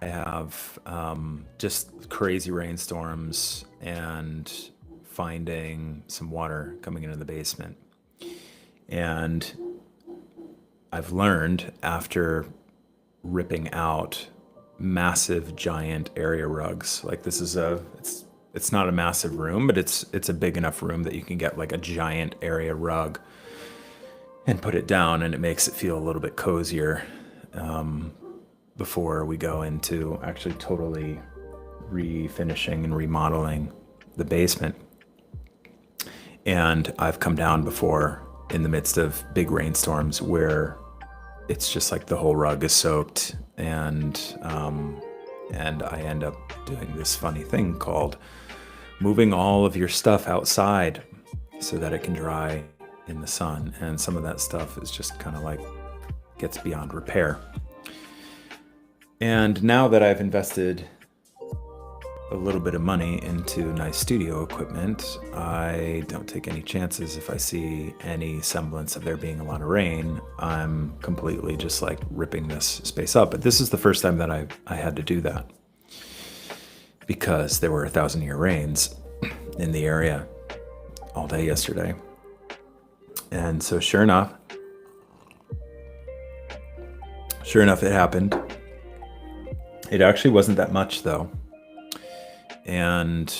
I have just crazy rainstorms and finding some water coming into the basement. And I've learned after ripping out massive giant area rugs. Like this is it's not a massive room, but it's a big enough room that you can get like a giant area rug and put it down, and it makes it feel a little bit cozier before we go into actually totally refinishing and remodeling the basement. And I've come down before in the midst of big rainstorms where it's just like the whole rug is soaked, and I end up doing this funny thing called moving all of your stuff outside so that it can dry in the sun. And some of that stuff is just kind of like gets beyond repair. And now that I've invested a little bit of money into nice studio equipment, I don't take any chances. If I see any semblance of there being a lot of rain, I'm completely just like ripping this space up. But this is the first time that I had to do that because there were 1,000-year rains in the area all day yesterday. And so sure enough, it happened. It actually wasn't that much though. And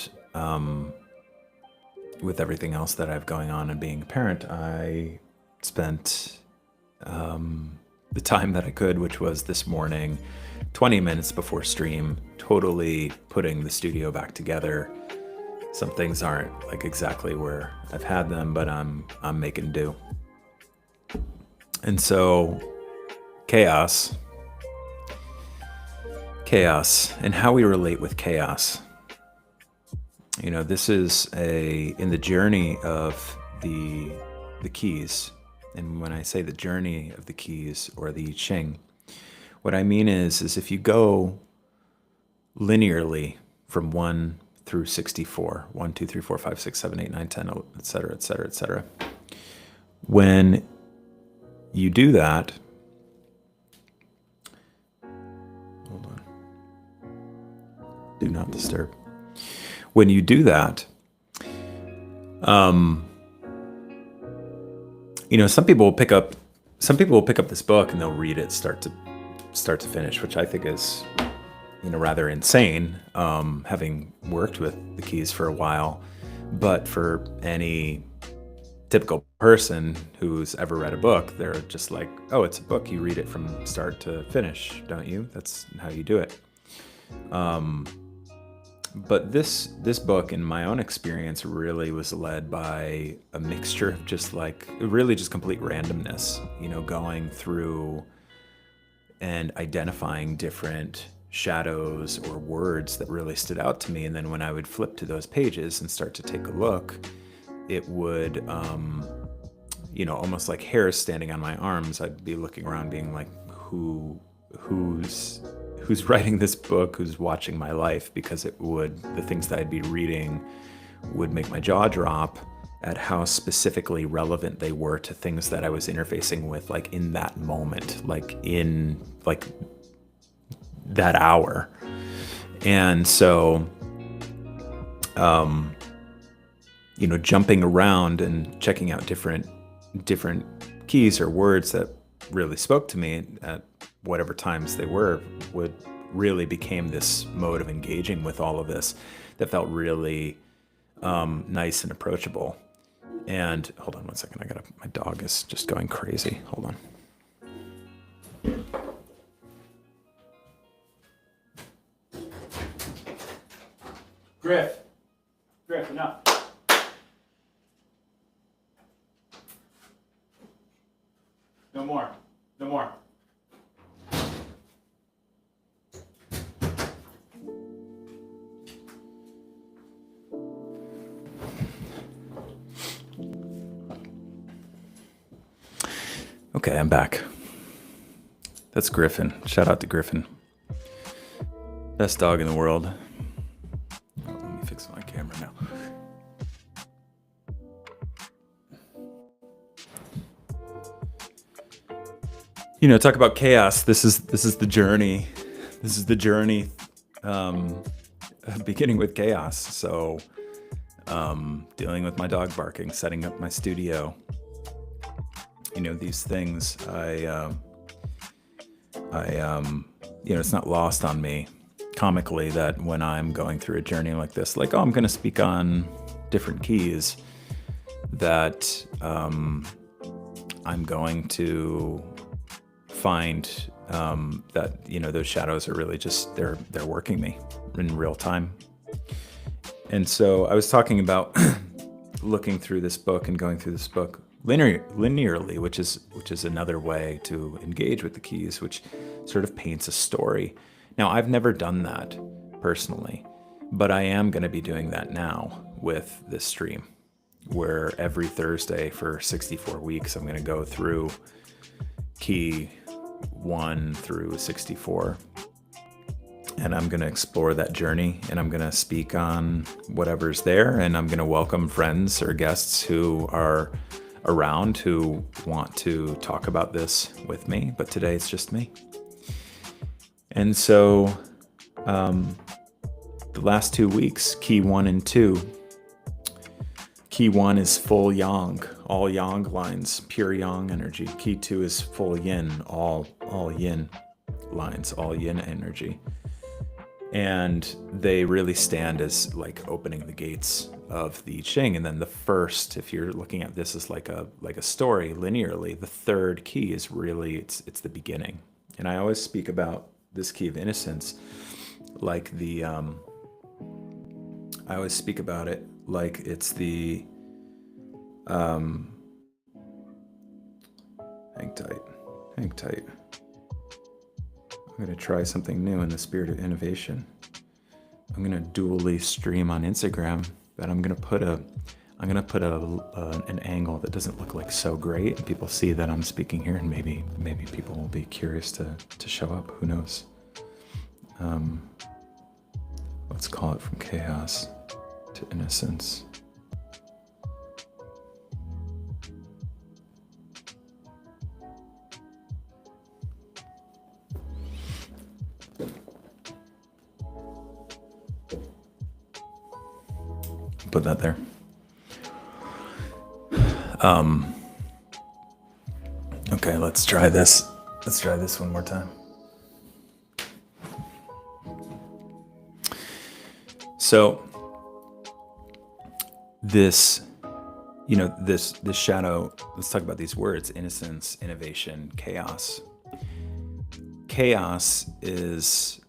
with everything else that I have going on and being a parent, I spent the time that I could, which was this morning, 20 minutes before stream, totally putting the studio back together. Some things aren't like exactly where I've had them, but I'm making do. And so chaos, and how we relate with chaos. You know, this is in the journey of the keys. And when I say the journey of the keys or the I Ching, what I mean is if you go linearly from 1 through 64, 1, 2, 3, 4, 5, 6, 7, 8, 9, 10, et cetera, et cetera, et cetera. When you do that, hold on, do not disturb. When you do that, you know, some people will pick up this book and they'll read it start to finish, which I think is, you know, rather insane, having worked with the keys for a while. But for any typical person who's ever read a book, they're just like, oh, it's a book. You read it from start to finish, don't you? That's how you do it. But this book, in my own experience, really was led by a mixture of just like really just complete randomness, you know, going through and identifying different shadows or words that really stood out to me. And then when I would flip to those pages and start to take a look, it would, you know, almost like hairs standing on my arms. I'd be looking around being like, who's writing this book, who's watching my life, because the things that I'd be reading would make my jaw drop at how specifically relevant they were to things that I was interfacing with, like in that moment, like in like that hour. And so, you know, jumping around and checking out different keys or words that really spoke to me at whatever times they were, would really became this mode of engaging with all of this that felt really nice and approachable. And hold on one second, my dog is just going crazy. Hold on. Griff, enough. No more. Okay, I'm back. That's Griffin. Shout out to Griffin. Best dog in the world. Oh, let me fix my camera now. You know, talk about chaos. This is the journey this is the journey, um, beginning with chaos. So, dealing with my dog barking, setting up my studio, these things. It's not lost on me comically that when I'm going through a journey like this, like, oh, I'm going to speak on different keys, that I'm going to find that those shadows are really just they're working me in real time. And so I was talking about looking through this book and going through this book linearly, which is another way to engage with the keys, which sort of paints a story. Now, I've never done that personally, but I am going to be doing that now with this stream, where every Thursday for 64 weeks, I'm going to go through key 1 through 64. And I'm going to explore that journey, and I'm going to speak on whatever's there, and I'm going to welcome friends or guests who are around who want to talk about this with me. But today it's just me. And so the last 2 weeks, key 1 and 2, key 1 is full yang, all yang lines, pure yang energy. Key 2 is full yin, all yin lines, all yin energy. And they really stand as like opening the gates of the I Ching. And then the first, if you're looking at this as like a story linearly, the third key is really it's the beginning. And I always speak about this key of innocence like I always speak about it like it's the hang tight. I'm going to try something new in the spirit of innovation. I'm going to dually stream on Instagram, but I'm going to put an angle that doesn't look like so great, and people see that I'm speaking here, and maybe people will be curious to show up. Who knows? Let's call it from chaos to innocence. Put that there. Okay, let's try this. Let's try this one more time. So this shadow, let's talk about these words: innocence, innovation, chaos. Chaos is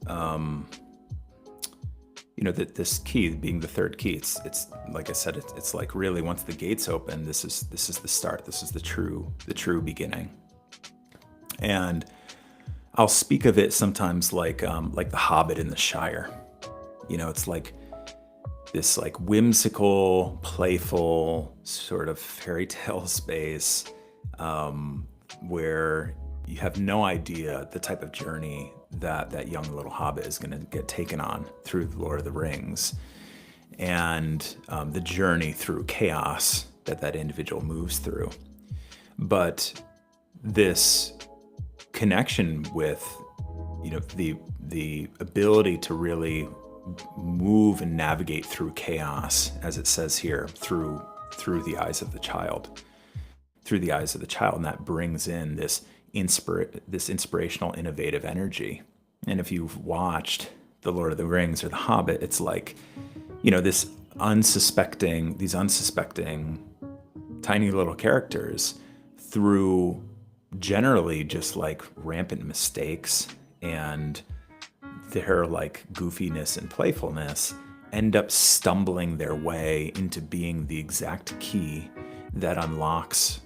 that this key being the third key, it's like I said, it's like really once the gates open, this is the start. This is the true beginning. And I'll speak of it sometimes like the Hobbit in the Shire. It's like this like whimsical, playful sort of fairy tale space where you have no idea the type of journey that young little hobbit is going to get taken on through the Lord of the Rings, and the journey through chaos that individual moves through. But this connection with the ability to really move and navigate through chaos, as it says here, through the eyes of the child, and that brings in this inspirational, innovative energy. And if you've watched The Lord of the Rings or The Hobbit, it's like, these unsuspecting tiny little characters, through generally just like rampant mistakes and their like goofiness and playfulness, end up stumbling their way into being the exact key that unlocks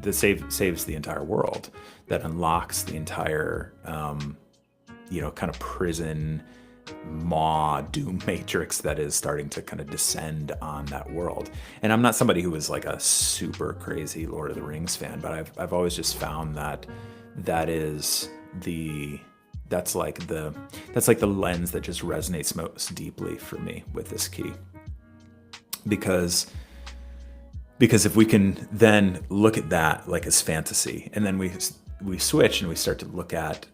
that saves the entire world, that unlocks the entire, kind of prison, maw, doom matrix that is starting to kind of descend on that world. And I'm not somebody who is like a super crazy Lord of the Rings fan, but I've always just found that's like the lens that just resonates most deeply for me with this key. Because if we can then look at that like as fantasy, and then we switch and we start to look at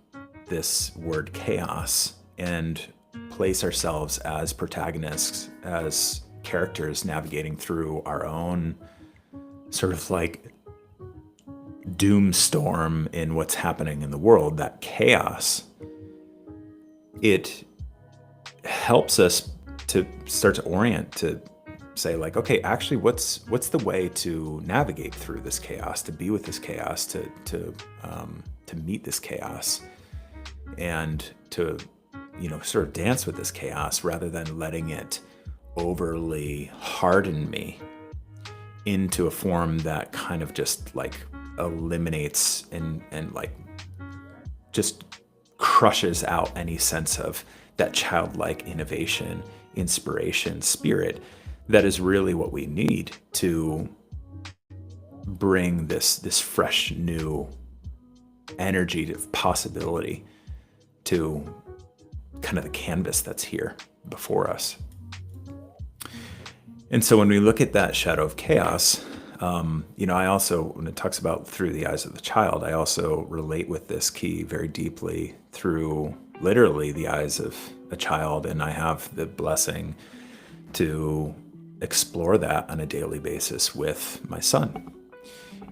this word chaos and place ourselves as protagonists, as characters navigating through our own sort of like doom storm in what's happening in the world, that chaos, it helps us to start to orient, to say like, okay, actually what's the way to navigate through this chaos, to be with this chaos, to meet this chaos, and to sort of dance with this chaos rather than letting it overly harden me into a form that kind of just like eliminates and like just crushes out any sense of that childlike innovation, inspiration, spirit that is really what we need to bring this fresh new energy of possibility to kind of the canvas that's here before us. And so when we look at that shadow of chaos, I also, when it talks about through the eyes of the child, I also relate with this key very deeply through literally the eyes of a child. And I have the blessing to explore that on a daily basis with my son.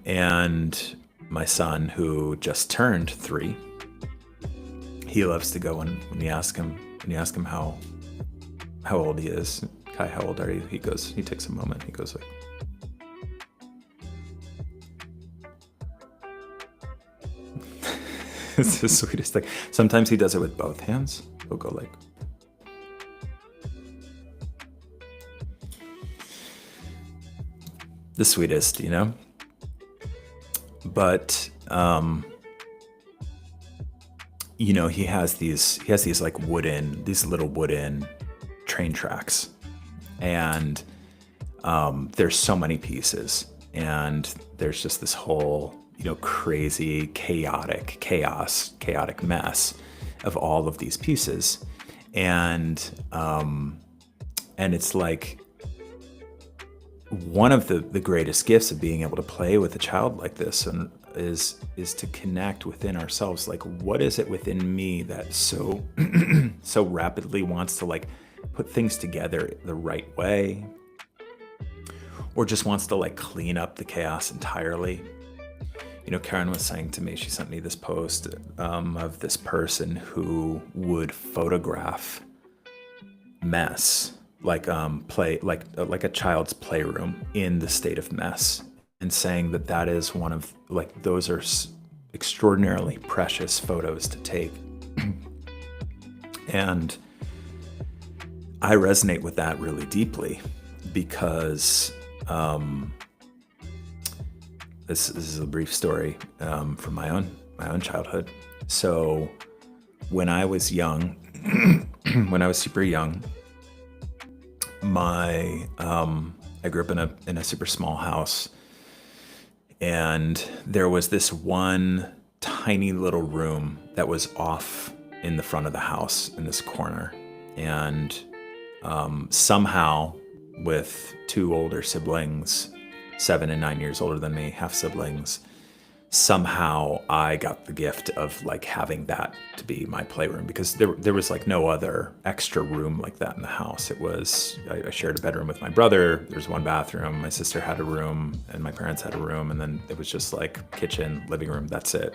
And my son, who just turned 3, he loves to go when you ask him how old he is. Kai, how old are you? He takes a moment. He goes like, it's the sweetest thing. Sometimes he does it with both hands. He'll go like, the sweetest, But he has these like these little wooden train tracks, and there's so many pieces, and there's just this whole crazy chaotic mess of all of these pieces, and it's like one of the greatest gifts of being able to play with a child like this and is to connect within ourselves. Like, what is it within me that so rapidly wants to like put things together the right way, or just wants to like clean up the chaos entirely? Karen was saying to me, she sent me this post of this person who would photograph mess, like a child's playroom in the state of mess, and saying that is one of like, those are extraordinarily precious photos to take. And I resonate with that really deeply because this is a brief story from my own childhood. So when I was young, when I was super young, I grew up in a super small house, and there was this one tiny little room that was off in the front of the house in this corner. And somehow, with 2 older siblings, 7 and 9 years older than me, half siblings, somehow I got the gift of like having that to be my playroom, because there was like no other extra room like that in the house. It was, I shared a bedroom with my brother. There was one bathroom. My sister had a room, and my parents had a room, and then it was just like kitchen, living room. That's it.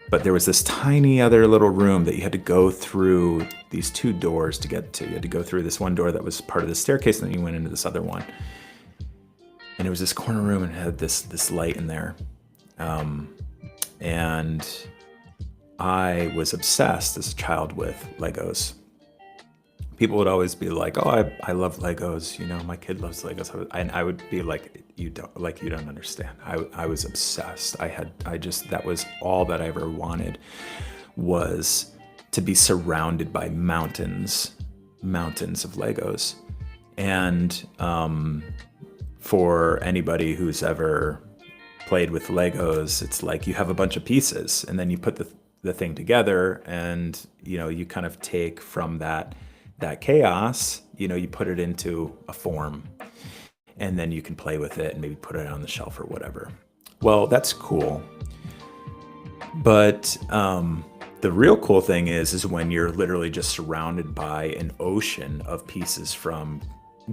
But there was this tiny other little room that you had to go through these 2 doors to get to. You had to go through this one door that was part of the staircase, and then you went into this other one. And it was this corner room, and it had this light in there. And I was obsessed as a child with Legos. People would always be like, "Oh, I love Legos. My kid loves Legos." And I would be like, "You don't understand." I was obsessed. That was all that I ever wanted, was to be surrounded by mountains of Legos. And for anybody who's ever played with Legos, it's like you have a bunch of pieces, and then you put the thing together, and you kind of take from that chaos, you put it into a form, and then you can play with it and maybe put it on the shelf or whatever. Well, that's cool. But the real cool thing is when you're literally just surrounded by an ocean of pieces from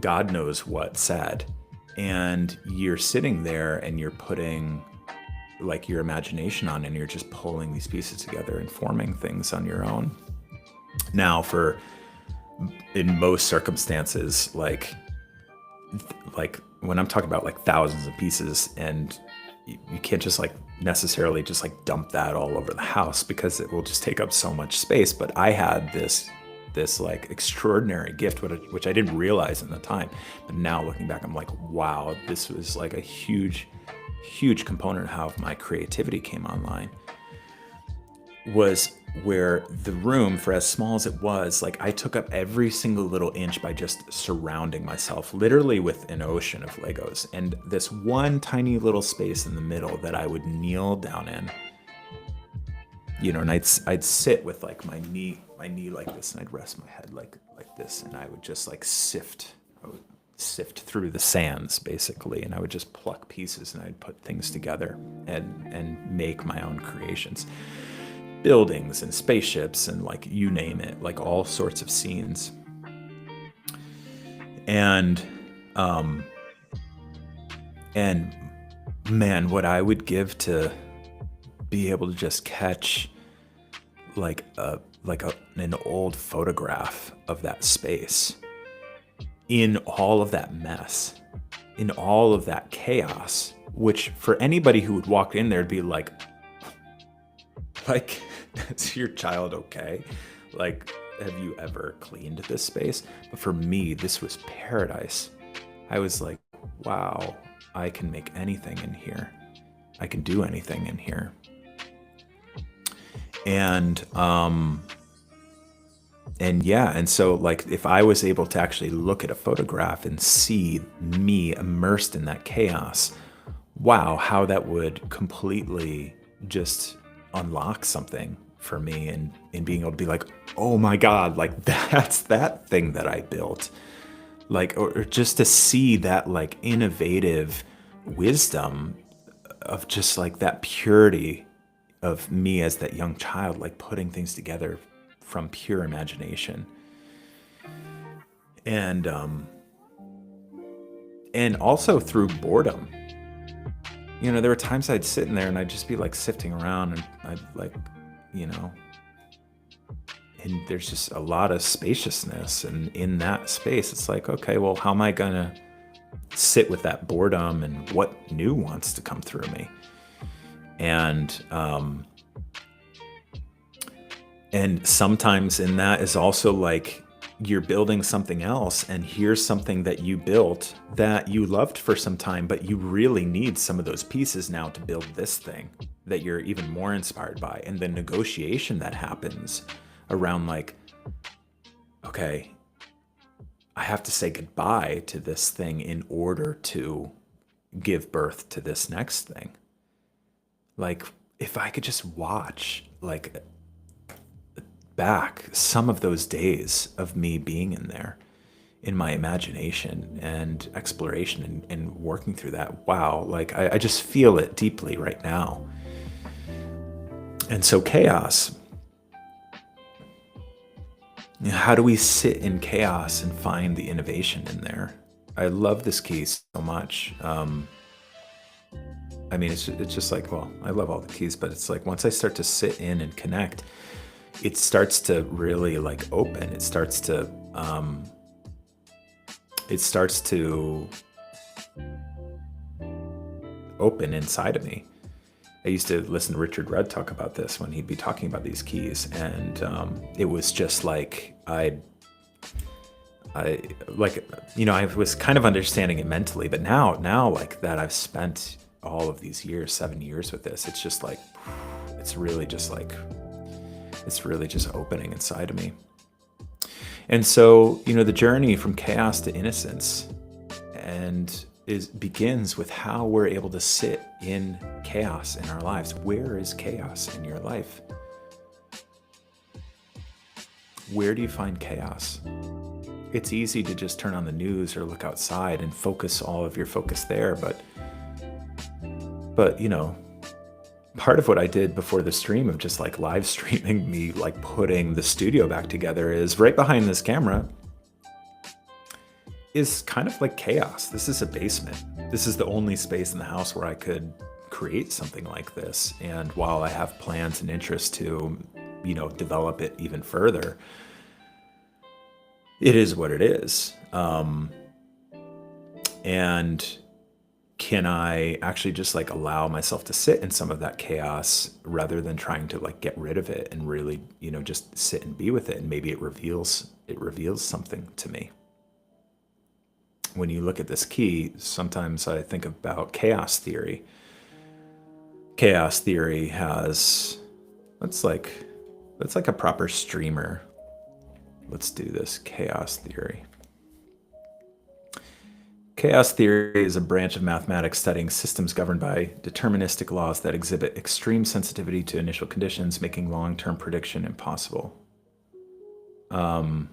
God knows what set, and you're sitting there and you're putting like your imagination on, and you're just pulling these pieces together and forming things on your own. Now, in most circumstances, like when I'm talking about like thousands of pieces, and you can't just like necessarily just like dump that all over the house because it will just take up so much space. But I had this like extraordinary gift, which I didn't realize in the time, but now looking back, I'm like, wow, this was like a huge component of how my creativity came online. Was where the room, for as small as it was, like I took up every single little inch by just surrounding myself literally with an ocean of Legos, and this one tiny little space in the middle that I would kneel down in, and I'd sit with like my knee like this, and I'd rest my head like this, and I would just like sift through the sands basically, and I would just pluck pieces and I'd put things together and make my own creations. Buildings and spaceships and like you name it, like all sorts of scenes. And man, what I would give to be able to just catch like an old photograph of that space in all of that mess, in all of that chaos, which for anybody who would walk in there would be like, is your child okay? Like, have you ever cleaned this space? But for me, this was paradise. I was like, wow, I can make anything in here. I can do anything in here. And yeah, and so like if I was able to actually look at a photograph and see me immersed in that chaos, wow, how that would completely just unlock something for me, and in being able to be like, oh my God, like that's that thing that I built. Like, or just to see that like innovative wisdom of just like that purity of me as that young child, like putting things together from pure imagination. And also through boredom. There were times I'd sit in there and I'd just be like sifting around, and I'd like, and there's just a lot of spaciousness, and in that space, it's like, okay, well, how am I gonna sit with that boredom, and what new wants to come through me? And sometimes in that is also like you're building something else, and here's something that you built that you loved for some time, but you really need some of those pieces now to build this thing that you're even more inspired by. And the negotiation that happens around like, okay, I have to say goodbye to this thing in order to give birth to this next thing. Like, if I could just watch like back some of those days of me being in there in my imagination and exploration and working through that, wow, like I just feel it deeply right now. And so chaos, how do we sit in chaos and find the innovation in there? I love this key so much. I mean, it's just like, well, I love all the keys, but it's like once I start to sit in and connect, it starts to really like open. It starts to open inside of me. I used to listen to Richard Rudd talk about this when he'd be talking about these keys, and it was just like I was kind of understanding it mentally, but now like that I've spent all of these years, 7 years with this, it's just like it's really just opening inside of me. And so, the journey from chaos to innocence begins with how we're able to sit in chaos in our lives. Where is chaos in your life? Where do you find chaos? It's easy to just turn on the news or look outside and focus all of your focus there, but part of what I did before the stream of just like live streaming me like putting the studio back together is right behind this camera is kind of like chaos. This is a basement. This is the only space in the house where I could create something like this. And while I have plans and interest to, develop it even further, it is what it is. And can I actually just like allow myself to sit in some of that chaos rather than trying to like get rid of it and really, just sit and be with it? And maybe it reveals something to me. When you look at this key, sometimes I think about chaos theory. Chaos theory has, that's like a proper streamer. Let's do this, chaos theory. Chaos theory is a branch of mathematics studying systems governed by deterministic laws that exhibit extreme sensitivity to initial conditions, making long-term prediction impossible. The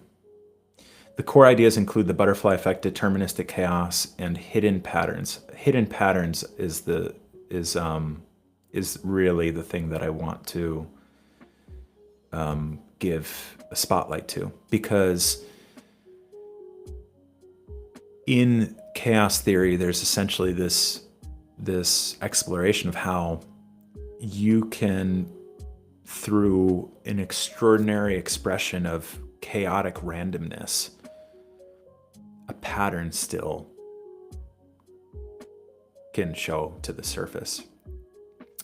core ideas include the butterfly effect, deterministic chaos, and hidden patterns. Hidden patterns is really the thing that I want to give a spotlight to, because in chaos theory, there's essentially this exploration of how you can, through an extraordinary expression of chaotic randomness, a pattern still can show to the surface.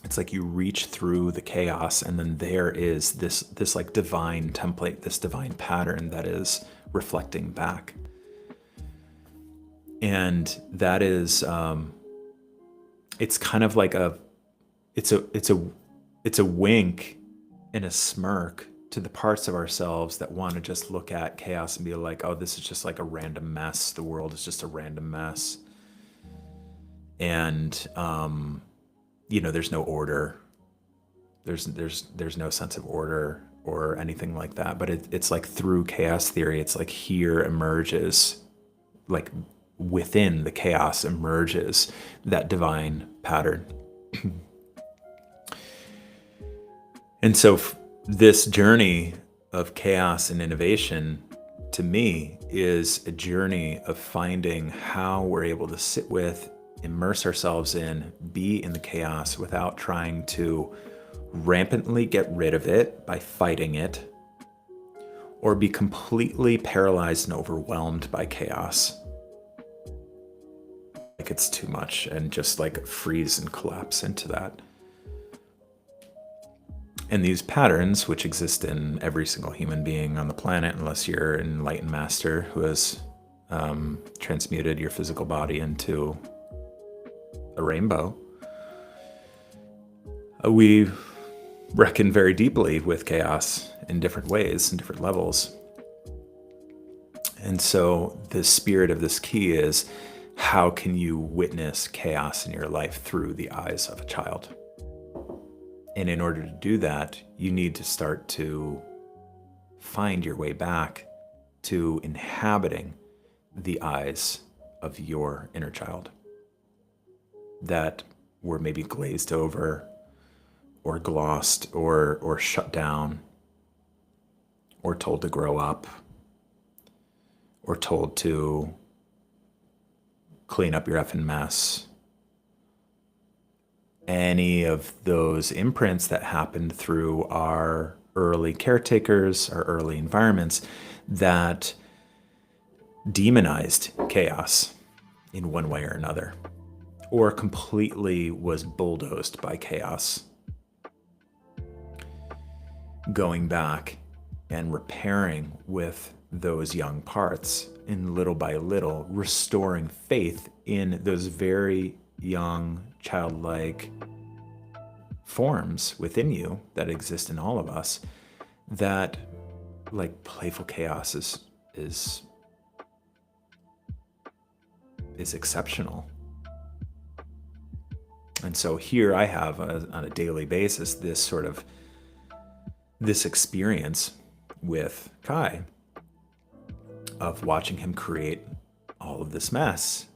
It's like you reach through the chaos, and then there is this like divine template, this divine pattern that is reflecting back. And that is, it's kind of like it's a wink and a smirk to the parts of ourselves that want to just look at chaos and be like, oh, this is just like a random mess. The world is just a random mess. And, there's no order. There's no sense of order or anything like that. But it's like through chaos theory, it's like here emerges, like within the chaos emerges that divine pattern. And so this journey of chaos and innovation, to me, is a journey of finding how we're able to sit with, immerse ourselves in, be in the chaos without trying to rampantly get rid of it by fighting it, or be completely paralyzed and overwhelmed by chaos. Like it's too much and just like freeze and collapse into that. And these patterns, which exist in every single human being on the planet, unless you're an enlightened master who has transmuted your physical body into a rainbow, we reckon very deeply with chaos in different ways and different levels. And so the spirit of this key is, how can you witness chaos in your life through the eyes of a child? And in order to do that, you need to start to find your way back to inhabiting the eyes of your inner child that were maybe glazed over or glossed or shut down or told to grow up or told to clean up your effing mess. Any of those imprints that happened through our early caretakers, our early environments that demonized chaos in one way or another, or completely was bulldozed by chaos. Going back and repairing with those young parts, and little by little restoring faith in those very young, childlike forms within you that exist in all of us, that like playful chaos is exceptional. And so here I have on a daily basis this experience with Kai of watching him create all of this mess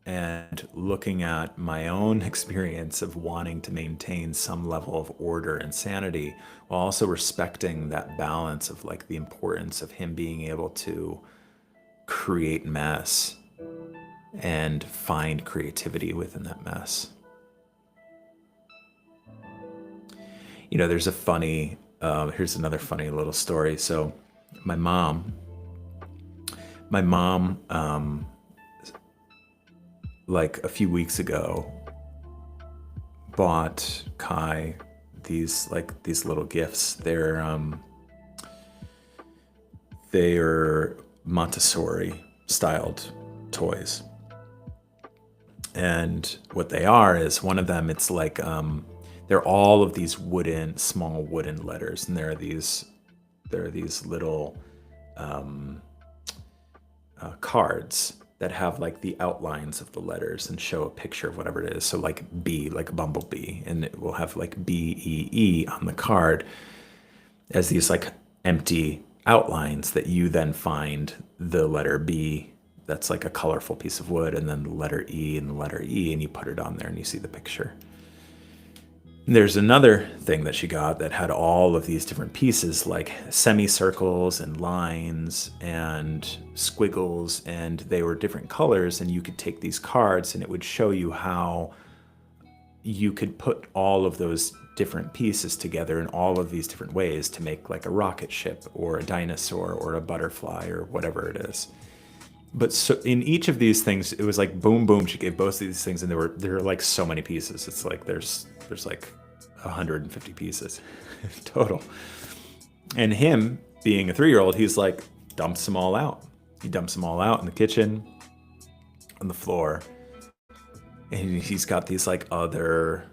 and looking at my own experience of wanting to maintain some level of order and sanity while also respecting that balance of like the importance of him being able to create mess and find creativity within that mess. You know, there's a funny, here's another funny little story. So my mom, my mom, like a few weeks ago, bought Kai these little gifts. They're Montessori styled toys. And what they are is, one of them, it's like they're all of these small wooden letters, and there are these little cards that have like the outlines of the letters and show a picture of whatever it is. So like B, like a bumblebee, and it will have like BEE on the card as these like empty outlines that you then find the letter B, that's like a colorful piece of wood, and then the letter E and the letter E, and you put it on there and you see the picture. There's another thing that she got that had all of these different pieces, like semicircles and lines and squiggles, and they were different colors, and you could take these cards and it would show you how you could put all of those different pieces together in all of these different ways to make like a rocket ship or a dinosaur or a butterfly or whatever it is. But so in each of these things, it was like boom, boom. She gave both of these things, and there were like so many pieces. It's like there's like 150 pieces total. And him being a 3-year-old, he's like dumps them all out. He dumps them all out in the kitchen, on the floor, and he's got these like other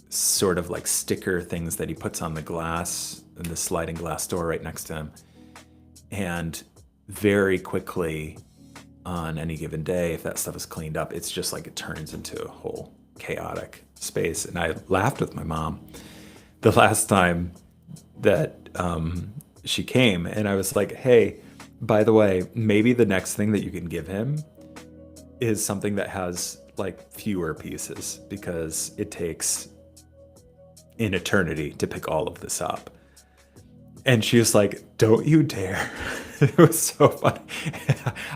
sort of like sticker things that he puts on the glass and the sliding glass door right next to him. And very quickly on any given day, if that stuff is cleaned up, it's just like it turns into a whole chaotic space. And I laughed with my mom the last time that she came, and I was like, hey, by the way, maybe the next thing that you can give him is something that has like fewer pieces, because it takes an eternity to pick all of this up. And she was like, don't you dare. It was so funny.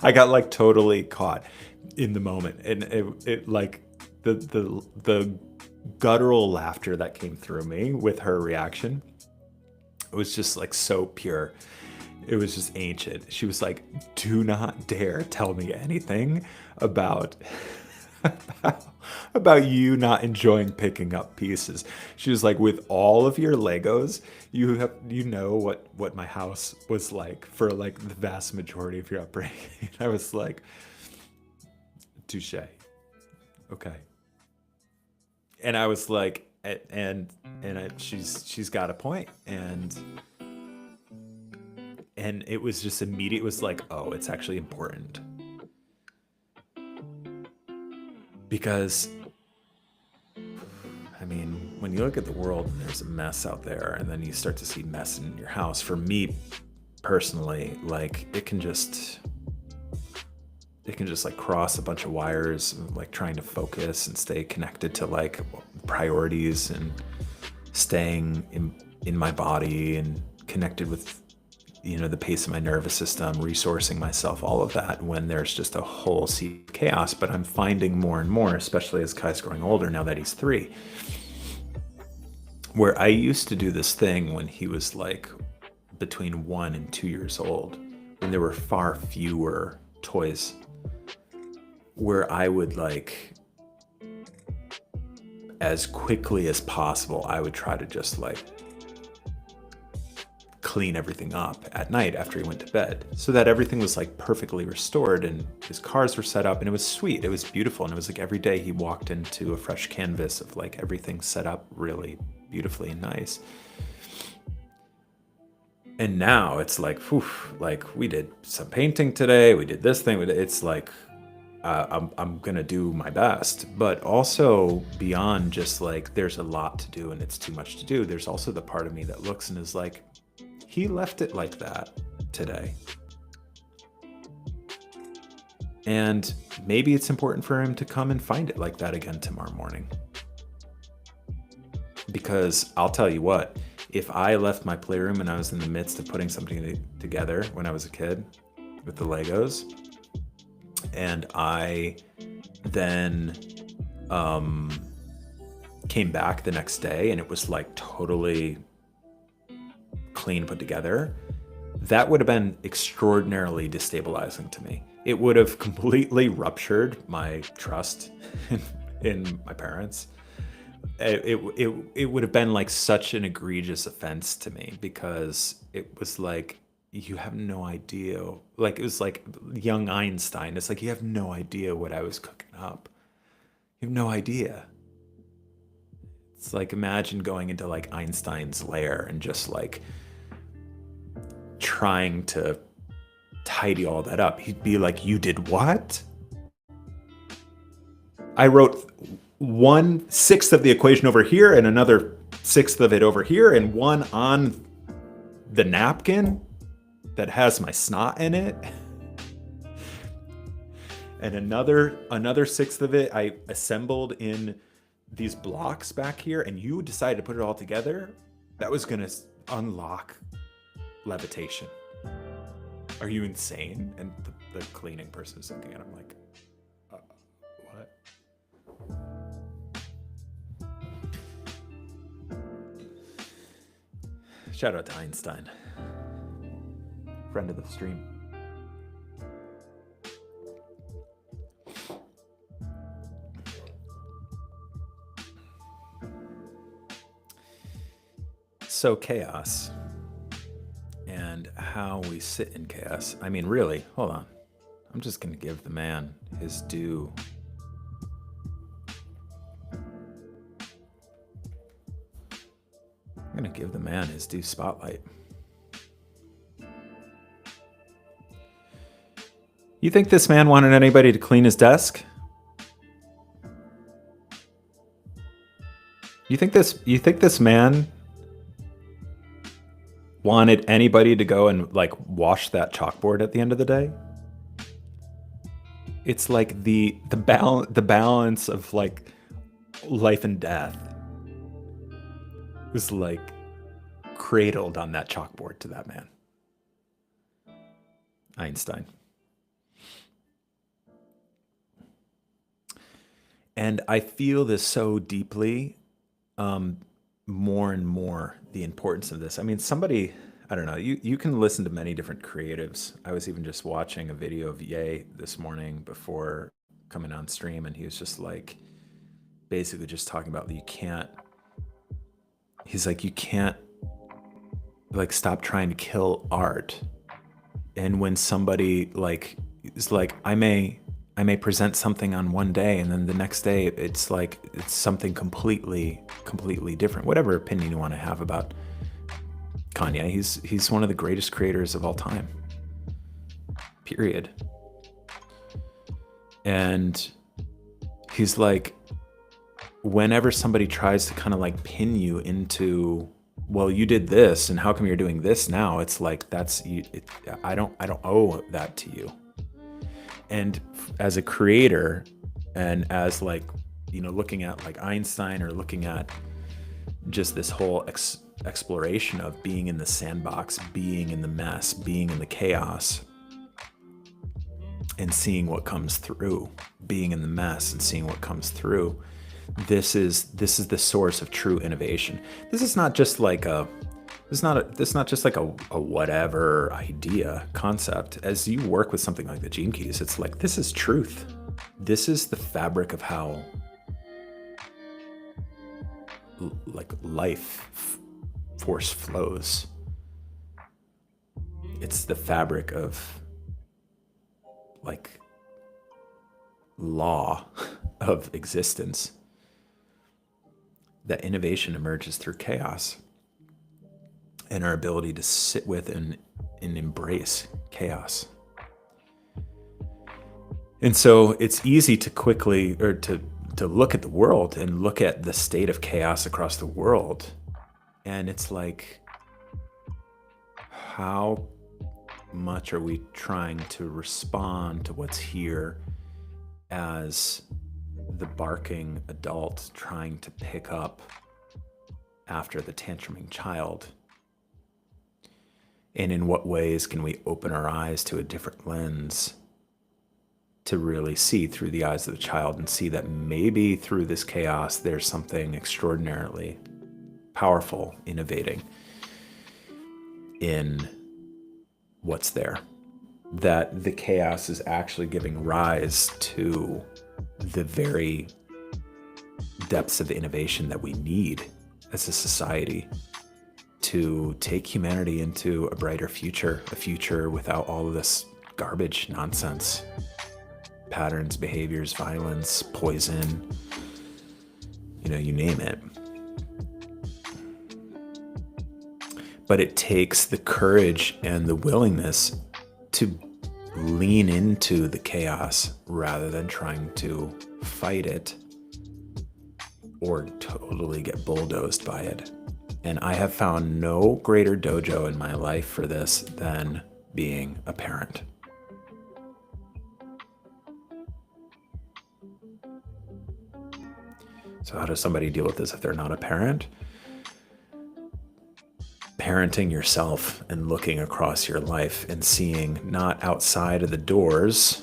I got like totally caught in the moment. And it like the guttural laughter that came through me with her reaction, it was just like so pure. It was just ancient. She was like, do not dare tell me anything about about you not enjoying picking up pieces. She was like, with all of your Legos, you know what my house was like for like the vast majority of your upbringing. I was like, touche. Okay. And I was like, she's got a point. And it was just immediate. It was like, oh, it's actually important. Because, I mean, when you look at the world and there's a mess out there, and then you start to see mess in your house, for me personally, like it can just like cross a bunch of wires, like trying to focus and stay connected to like priorities and staying in my body and connected with, you know, the pace of my nervous system, resourcing myself, all of that, when there's just a whole sea of chaos. But I'm finding more and more, especially as Kai's growing older, now that he's 3, where I used to do this thing when he was like between 1 and 2 years old, when there were far fewer toys, where I would like, as quickly as possible, I would try to just like clean everything up at night after he went to bed, so that everything was like perfectly restored and his cars were set up, and it was sweet. It was beautiful. And it was like every day he walked into a fresh canvas of like everything set up really beautifully and nice. And now it's like, whew, like we did some painting today, we did this thing. It's like, I'm gonna do my best, but also beyond just like there's a lot to do and it's too much to do, there's also the part of me that looks and is like, he left it like that today. And maybe it's important for him to come and find it like that again tomorrow morning. Because I'll tell you what, if I left my playroom and I was in the midst of putting something together when I was a kid with the Legos, and I then came back the next day and it was like totally clean, put together, that would have been extraordinarily destabilizing to me. It would have completely ruptured my trust in my parents. It would have been like such an egregious offense to me, because it was like, you have no idea. Like, it was like young Einstein. It's like, you have no idea what I was cooking up. You have no idea. It's like, imagine going into like Einstein's lair and just like trying to tidy all that up. He'd be like, you did what? I wrote 1/6 of the equation over here and another 1/6 of it over here, and one on the napkin that has my snot in it. And another 1/6 of it I assembled in these blocks back here, and you decided to put it all together. That was gonna unlock levitation. Are you insane? And the cleaning person is looking at him like, what? Shout out to Einstein, friend of the stream. So chaos, and how we sit in chaos. I mean, really, hold on. I'm just going to give the man his due. I'm going to give the man his due spotlight. You think this man wanted anybody to clean his desk? You think this man wanted anybody to go and like wash that chalkboard at the end of the day? It's like the balance of like life and death was like cradled on that chalkboard to that man. Einstein. And I feel this so deeply, more and more, the importance of this. I mean, somebody, I don't know, you can listen to many different creatives. I was even just watching a video of Ye this morning before coming on stream, and he was just like, basically just talking about, he's like, you can't like stop trying to kill art. And when somebody like is like, I may present something on one day, and then the next day it's like it's something completely different. Whatever opinion you want to have about Kanye, he's one of the greatest creators of all time. Period. And he's like, whenever somebody tries to kind of like pin you into, well, you did this, and how come you're doing this now? It's like, that's you. I don't owe that to you. And as a creator, and as like, looking at like Einstein, or looking at just this whole exploration of being in the sandbox, being in the mess, being in the chaos, and seeing what comes through, being in the mess and seeing what comes through. This is the source of true innovation. This is not just like a whatever idea, concept. As you work with something like the Gene Keys, it's like, this is truth. This is the fabric of how like life force flows. It's the fabric of like law of existence. That innovation emerges through chaos, and our ability to sit with and embrace chaos. And so it's easy to quickly, or to look at the world and look at the state of chaos across the world. And it's like, how much are we trying to respond to what's here as the barking adult trying to pick up after the tantruming child? And in what ways can we open our eyes to a different lens to really see through the eyes of the child and see that maybe through this chaos there's something extraordinarily powerful, innovating in what's there? That the chaos is actually giving rise to the very depths of innovation that we need as a society to take humanity into a brighter future, a future without all of this garbage, nonsense, patterns, behaviors, violence, poison, you name it. But it takes the courage and the willingness to lean into the chaos rather than trying to fight it or totally get bulldozed by it. And I have found no greater dojo in my life for this than being a parent. So how does somebody deal with this if they're not a parent? Parenting yourself and looking across your life and seeing not outside of the doors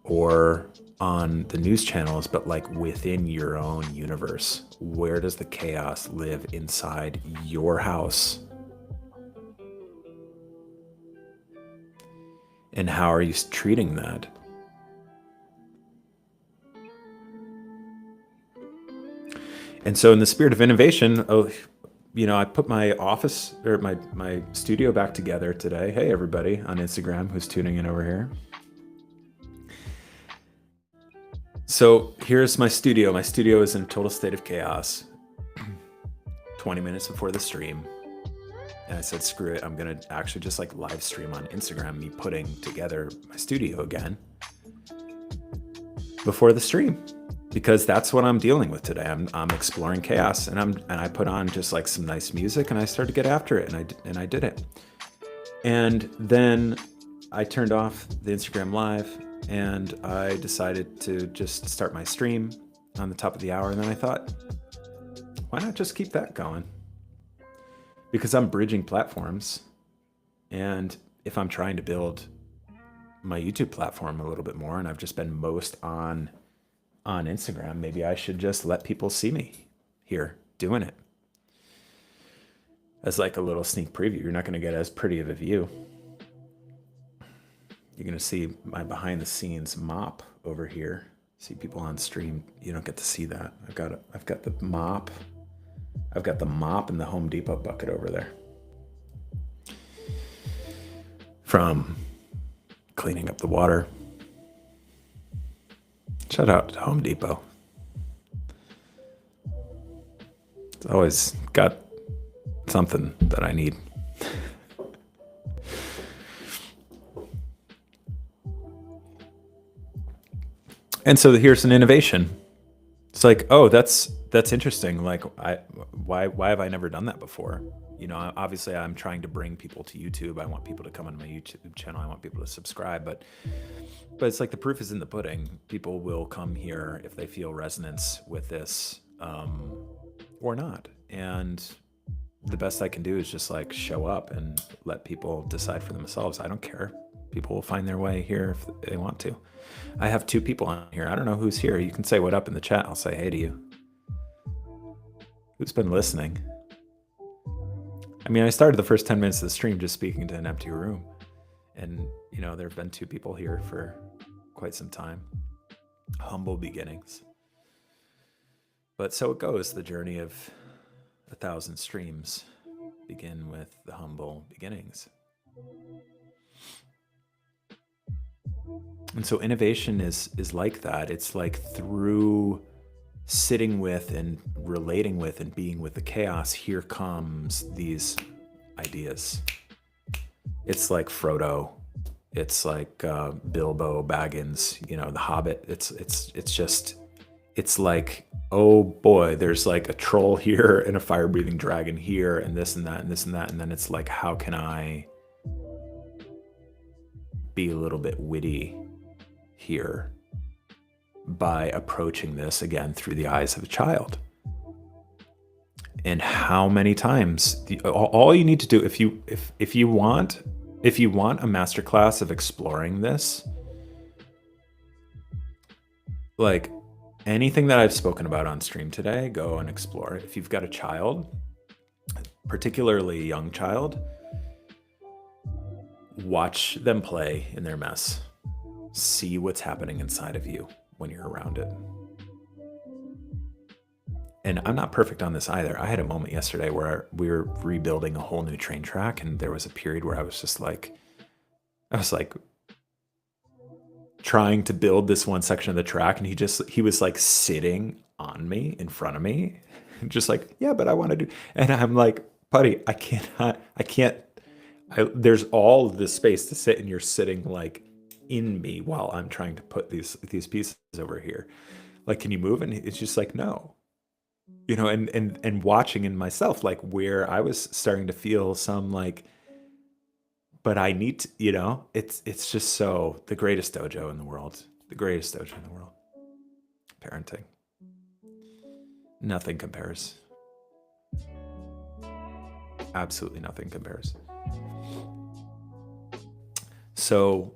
or on the news channels, but like within your own universe. Where does the chaos live inside your house? And how are you treating that? And so in the spirit of innovation, I put my office or my studio back together today. Hey, everybody on Instagram who's tuning in over here. So here's my studio. My studio is in a total state of chaos. 20 minutes before the stream. And I said, screw it. I'm going to actually just like live stream on Instagram, me putting together my studio again before the stream. Because that's what I'm dealing with today. I'm exploring chaos, and I put on just like some nice music, and I started to get after it, and I did it. And then I turned off the Instagram Live, and I decided to just start my stream on the top of the hour. And then I thought, why not just keep that going? Because I'm bridging platforms, and if I'm trying to build my YouTube platform a little bit more, and I've just been most on Instagram, maybe I should just let people see me here doing it as like a little sneak preview. You're not going to get as pretty of a view. You're going to see my behind the scenes mop over here. See people on stream. You don't get to see that. I've got the mop. I've got the mop and the Home Depot bucket over there. From cleaning up the water. Shout out to Home Depot. It's always got something that I need. And so here's an innovation. It's like, oh, that's interesting. Like, why have I never done that before? Obviously I'm trying to bring people to YouTube. I want people to come on my YouTube channel. I want people to subscribe, but it's like the proof is in the pudding. People will come here if they feel resonance with this, or not. And the best I can do is just like show up and let people decide for themselves. I don't care. People will find their way here if they want to. I have 2 people on here. I don't know who's here. You can say what up in the chat. I'll say hey to you. Who's been listening? I mean, I started the first 10 minutes of the stream just speaking to an empty room. And, there have been 2 people here for quite some time. Humble beginnings. But so it goes. The journey of 1,000 streams begin with the humble beginnings. And so innovation is like that. It's like through sitting with and relating with and being with the chaos, here comes these ideas. It's like Frodo. It's like Bilbo Baggins, the Hobbit. It's like, oh boy, there's like a troll here and a fire-breathing dragon here and this and that and this and that. And then it's like, how can I be a little bit witty here by approaching this again through the eyes of a child. And how many times all you need to do if you want a masterclass of exploring this, like anything that I've spoken about on stream today, go and explore it. If you've got a child, particularly a young child, watch them play in their mess. See what's happening inside of you when you're around it. And I'm not perfect on this either. I had a moment yesterday where we were rebuilding a whole new train track, and there was a period where I was like trying to build this one section of the track, and he was like sitting on me in front of me, just like, yeah, but I want to do. And I'm like, buddy, I can't. There's all this space to sit, and you're sitting like in me while I'm trying to put these pieces over here. Like, can you move? And it's just like, no. You know, and watching in myself, like where I was starting to feel some like, but I need to, you know, it's just so the greatest dojo in the world, parenting. Nothing compares. Absolutely nothing compares. So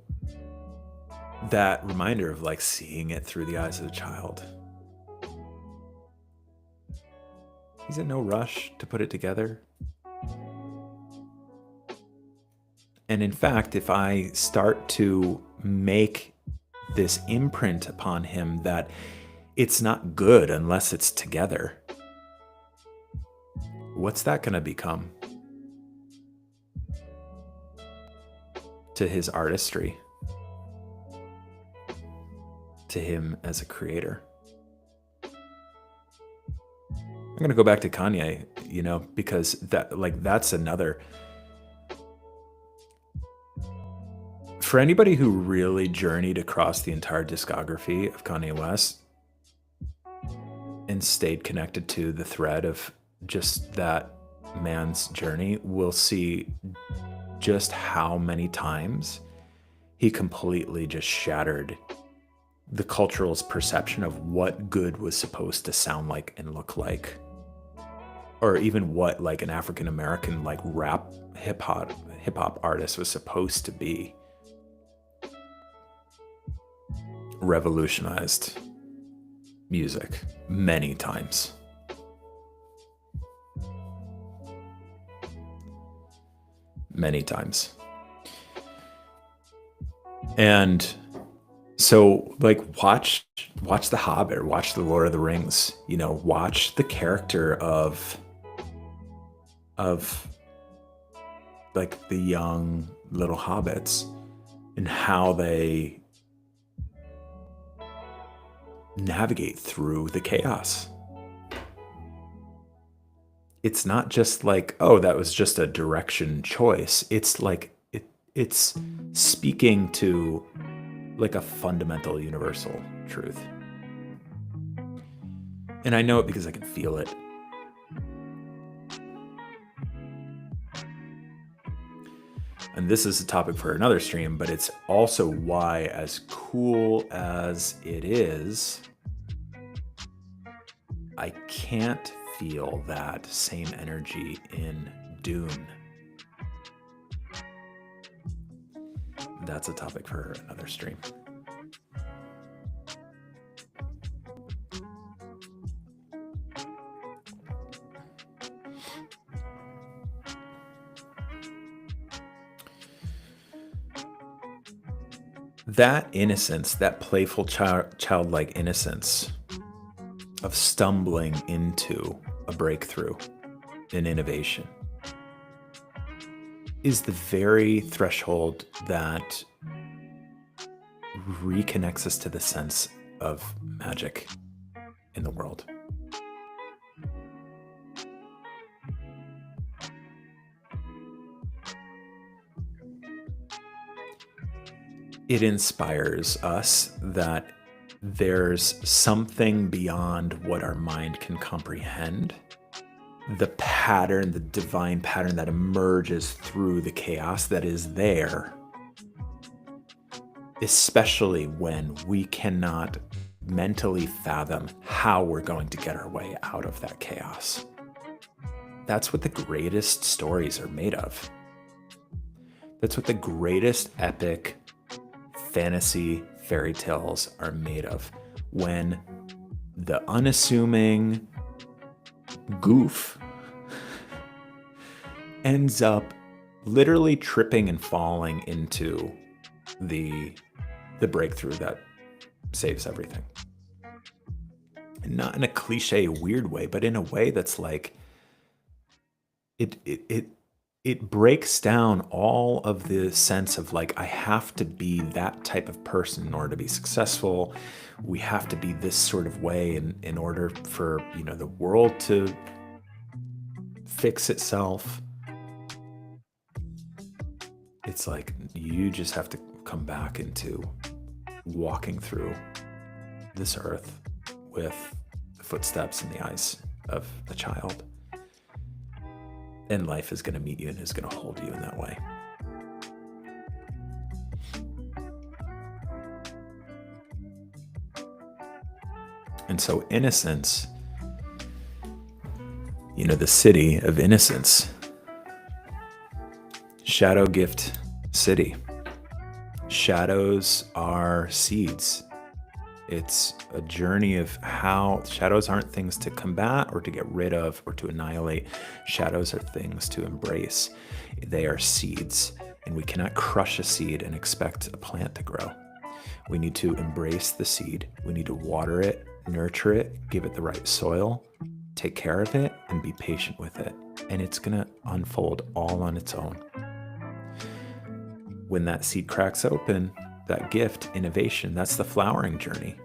that reminder of like seeing it through the eyes of a child. He's in no rush to put it together. And in fact, if I start to make this imprint upon him that it's not good unless it's together, what's that going to become to his artistry, to him as a creator? I'm going to go back to Kanye, you know, because that's another. For anybody who really journeyed across the entire discography of Kanye West and stayed connected to the thread of just that man's journey, will see just how many times he completely just shattered the cultural perception of what good was supposed to sound like and look like. Or even what like an African American like rap hip hop artist was supposed to be. Revolutionized music many times. Many times. And so like watch The Hobbit, watch The Lord of the Rings, you know, watch the character of like the young little hobbits and how they navigate through the chaos. It's not just like, oh, that was just a direction choice. It's like it's speaking to like a fundamental universal truth. And I know it because I can feel it. And this is a topic for another stream, but it's also why, as cool as it is, I can't feel that same energy in Dune. That's a topic for another stream. That innocence, that playful childlike innocence of stumbling into a breakthrough, an innovation, is the very threshold that reconnects us to the sense of magic in the world. It inspires us that there's something beyond what our mind can comprehend. The pattern, the divine pattern that emerges through the chaos that is there, especially when we cannot mentally fathom how we're going to get our way out of that chaos. That's what the greatest stories are made of. That's what the greatest epic fantasy fairy tales are made of. When the unassuming goof ends up literally tripping and falling into the breakthrough that saves everything. And not in a cliche weird way, but in a way that's like it breaks down all of the sense of like, I have to be that type of person in order to be successful. We have to be this sort of way in order for, the world to fix itself. It's like you just have to come back into walking through this earth with the footsteps and the eyes of a child. And life is going to meet you and is going to hold you in that way. And so innocence, the city of innocence, Shadow Gift City. Shadows are seeds. It's a journey of how shadows aren't things to combat or to get rid of or to annihilate. Shadows are things to embrace. They are seeds, and we cannot crush a seed and expect a plant to grow. We need to embrace the seed. We need to water it, nurture it, give it the right soil, take care of it, and be patient with it. And it's going to unfold all on its own. When that seed cracks open, that gift, innovation, that's the flowering journey.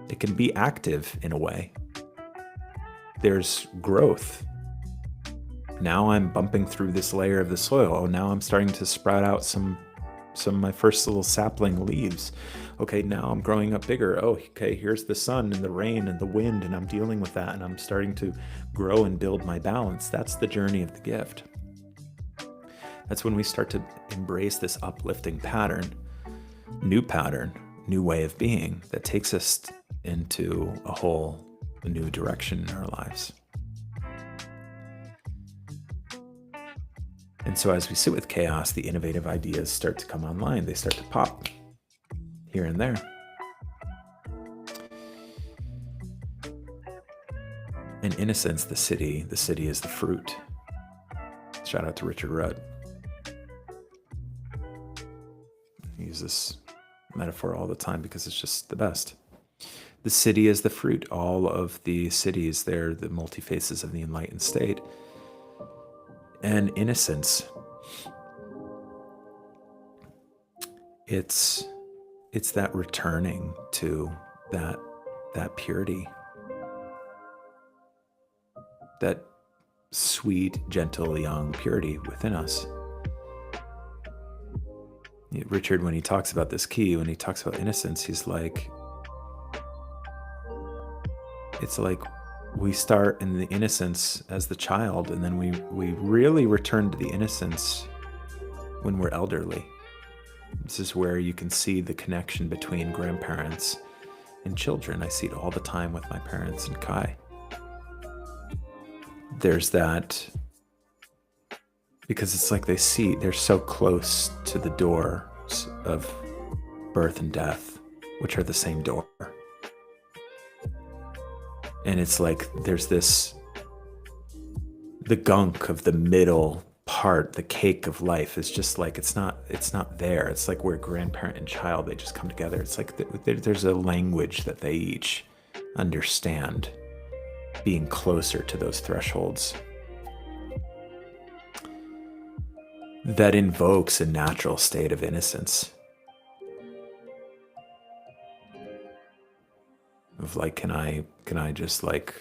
It can be active in a way. There's growth. Now I'm bumping through this layer of the soil. Oh, now I'm starting to sprout out some of my first little sapling leaves. Okay, now I'm growing up bigger. Oh, okay, here's the sun and the rain and the wind, and I'm dealing with that, and I'm starting to grow and build my balance. That's the journey of the gift. That's when we start to embrace this uplifting pattern, new way of being that takes us into a whole new direction in our lives. And so as we sit with chaos, the innovative ideas start to come online. They start to pop here and there. In innocence, the city is the fruit. Shout out to Richard Rudd. I use this metaphor all the time because it's just the best. The city is the fruit. All of the cities, they're the multi-faces of the enlightened state. And innocence, it's that returning to that purity, that sweet, gentle, young purity within us. Richard, when he talks about this key, when he talks about innocence, he's like, it's like we start in the innocence as the child, and then we really return to the innocence when we're elderly. This is where you can see the connection between grandparents and children. I see it all the time with my parents and Kai. There's that, because it's like they're so close to the doors of birth and death, which are the same door. And it's like there's the gunk of the middle part, the cake of life is just like, it's not there. It's like where grandparent and child, they just come together. It's like there's a language that they each understand, being closer to those thresholds. That invokes a natural state of innocence. Of like, can I just like,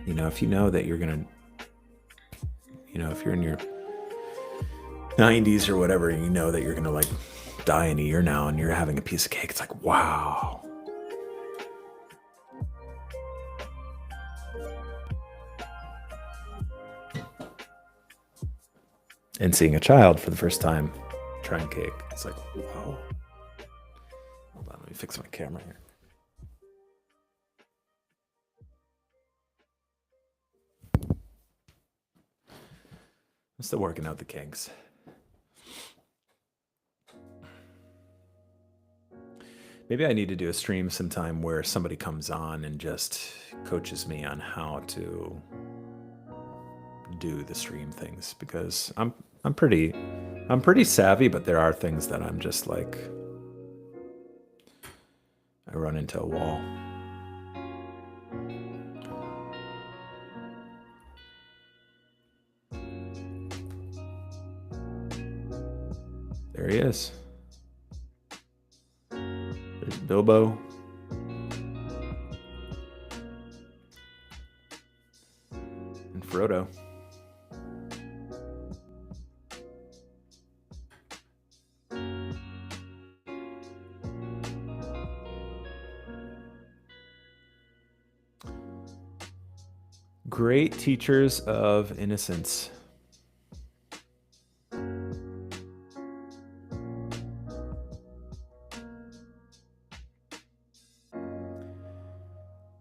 if you know that you're gonna, if you're in your 90s or whatever, and you know that you're gonna like die in a year now, and you're having a piece of cake, it's like, wow. And seeing a child for the first time trying cake, it's like, wow. Hold on, let me fix my camera here. I'm still working out the kinks. Maybe I need to do a stream sometime where somebody comes on and just coaches me on how to do the stream things, because I'm pretty savvy, but there are things that I'm just like, I run into a wall. There he is. There's Bilbo. And Frodo. Great teachers of innocence.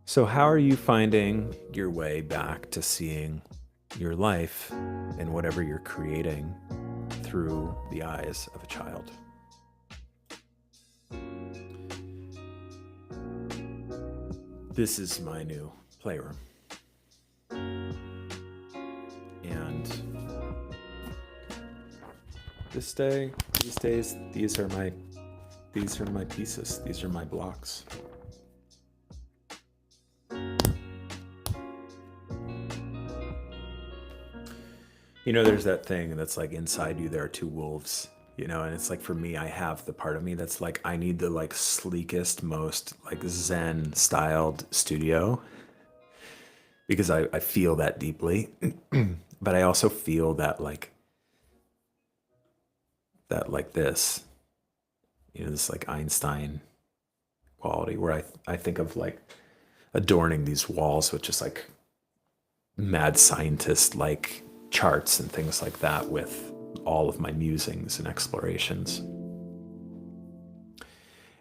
So how are you finding your way back to seeing your life and whatever you're creating through the eyes of a child? This is my new playroom. And these days, these are my pieces. These are my blocks. You know, there's that thing that's like, inside you there are two wolves, you know, and it's like, for me, I have the part of me that's like, I need the like sleekest, most like Zen styled studio, because I feel that deeply. But I also feel that like this, you know, this like Einstein quality, where I think of like adorning these walls with just like mad scientist like charts and things like that, with all of my musings and explorations.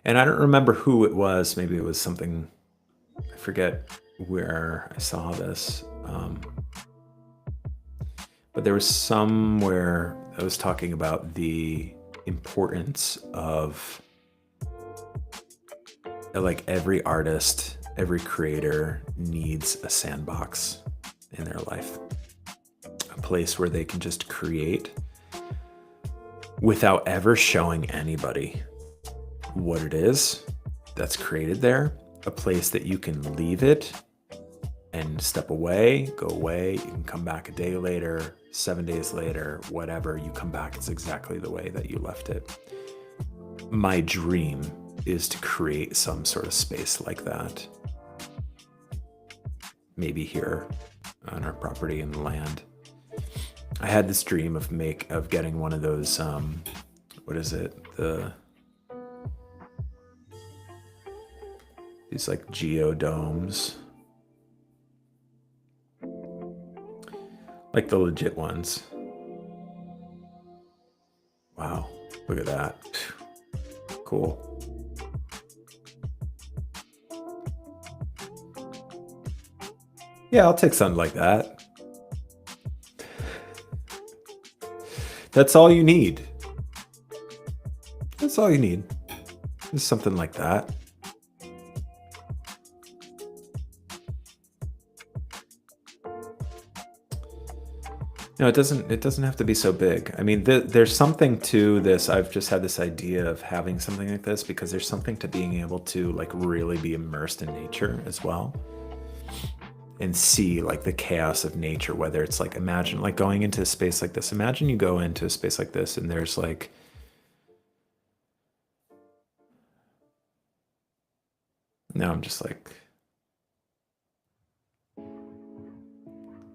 And I don't remember who it was. Maybe it was something, I forget where I saw this. But there was somewhere I was talking about the importance of like every artist, every creator needs a sandbox in their life. A place where they can just create without ever showing anybody what it is that's created there. A place that you can leave it and step away, go away. You can come back a day later, 7 days later, whatever. You come back, it's exactly the way that you left it. My dream is to create some sort of space like that. Maybe here on our property and land. I had this dream of getting one of those, what is it? These like geodomes. Like the legit ones. Wow, look at that. Cool. Yeah, I'll take something like that. That's all you need. That's all you need. Just something like that. No, it doesn't have to be so big. I mean, there's something to this. I've just had this idea of having something like this because there's something to being able to like really be immersed in nature as well. And see like the chaos of nature, whether it's like, imagine like going into a space like this. Imagine you go into a space like this and there's like, now I'm just like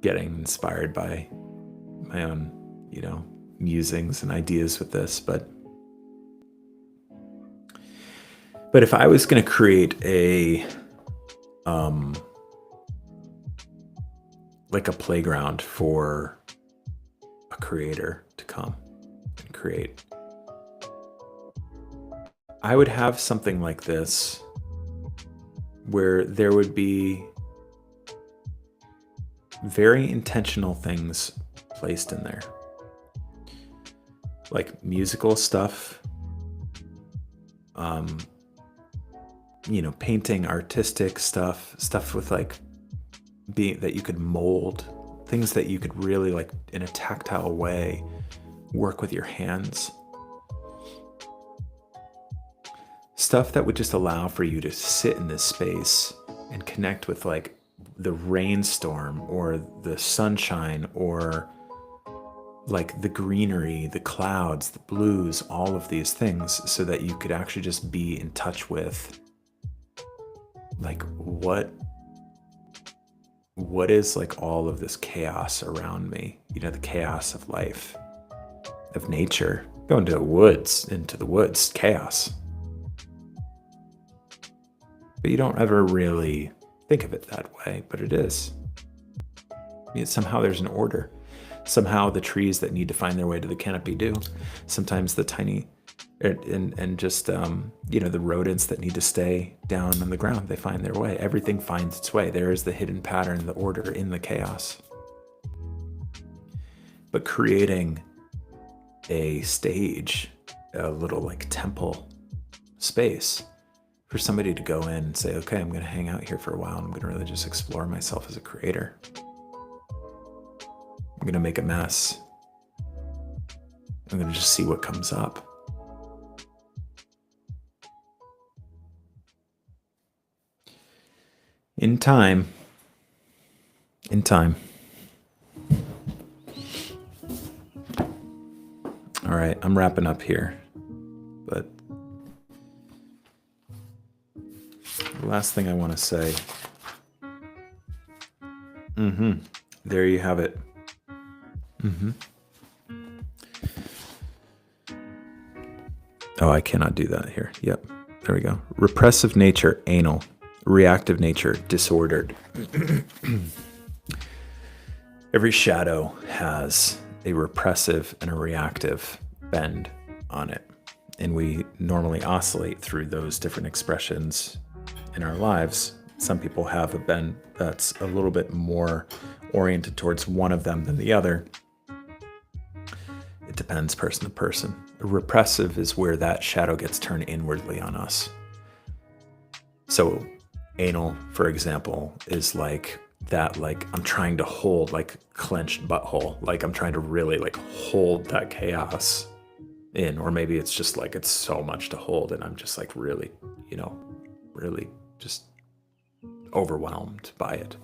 getting inspired by my own, you know, musings and ideas with this. But if I was going to create a, like a playground for a creator to come and create. I would have something like this where there would be very intentional things placed in there, like musical stuff, painting, artistic stuff with like being that you could mold, things that you could really like in a tactile way work with your hands. Stuff that would just allow for you to sit in this space and connect with like the rainstorm or the sunshine or like the greenery, the clouds, the blues, all of these things, so that you could actually just be in touch with like what is like all of this chaos around me, the chaos of life, of nature. Go into the woods, chaos. But you don't ever really think of it that way, but it is. Somehow there's an order. Somehow the trees that need to find their way to the canopy do. Sometimes the tiny, and just, the rodents that need to stay down on the ground, they find their way. Everything finds its way. There is the hidden pattern, the order in the chaos. But creating a stage, a little like temple space for somebody to go in and say, okay, I'm going to hang out here for a while. And I'm going to really just explore myself as a creator. I'm going to make a mess. I'm going to just see what comes up. In time. All right, I'm wrapping up here. But the last thing I want to say. There you have it. Oh, I cannot do that here. Yep. There we go. Repressive nature, anal. Reactive nature, disordered. Every shadow has a repressive and a reactive bend on it. And we normally oscillate through those different expressions in our lives. Some people have a bend that's a little bit more oriented towards one of them than the other. It depends person to person. Repressive is where that shadow gets turned inwardly on us. So anal, for example, is like that, like I'm trying to hold, like clenched butthole, like I'm trying to really like hold that chaos in, or maybe it's just like it's so much to hold and I'm just like really, really just overwhelmed by it.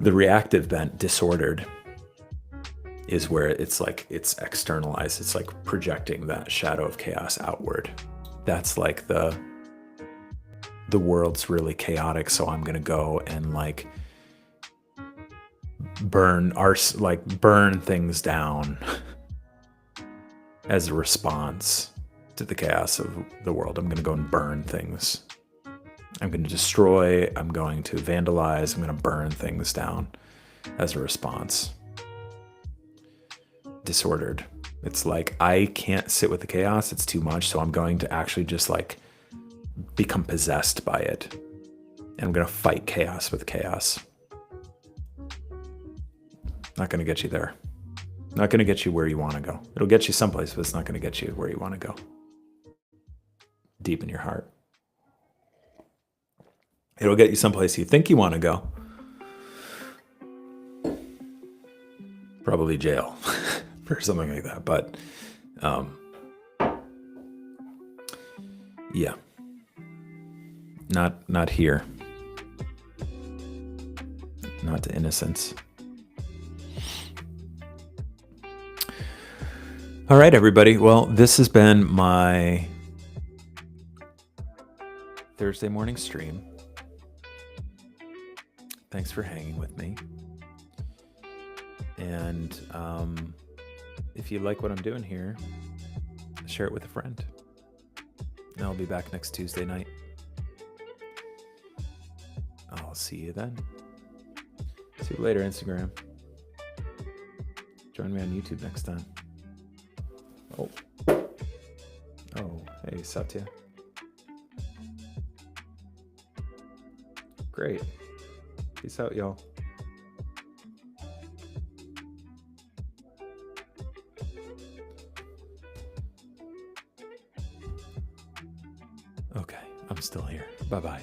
The reactive bent, disordered, is where it's like it's externalized. It's like projecting that shadow of chaos outward. That's like the world's really chaotic, so I'm gonna go and like burn things down as a response to the chaos of the world. I'm gonna go and burn things. I'm gonna destroy, I'm going to vandalize, I'm gonna burn things down as a response. Disordered. It's like I can't sit with the chaos, it's too much, so I'm going to actually just like become possessed by it. And I'm going to fight chaos with chaos. Not going to get you there. Not going to get you where you want to go. It'll get you someplace, but it's not going to get you where you want to go. Deep in your heart. It'll get you someplace you think you want to go. Probably jail for something like that. But yeah. Not here. Not to innocence. All right, everybody. Well, this has been my Thursday morning stream. Thanks for hanging with me. And if you like what I'm doing here, share it with a friend. And I'll be back next Tuesday night. I'll see you then. See you later, Instagram. Join Join me on YouTube next time. Oh. Oh, hey, Satya. Great. Peace out, y'all. Okay, I'm still here. Bye-bye.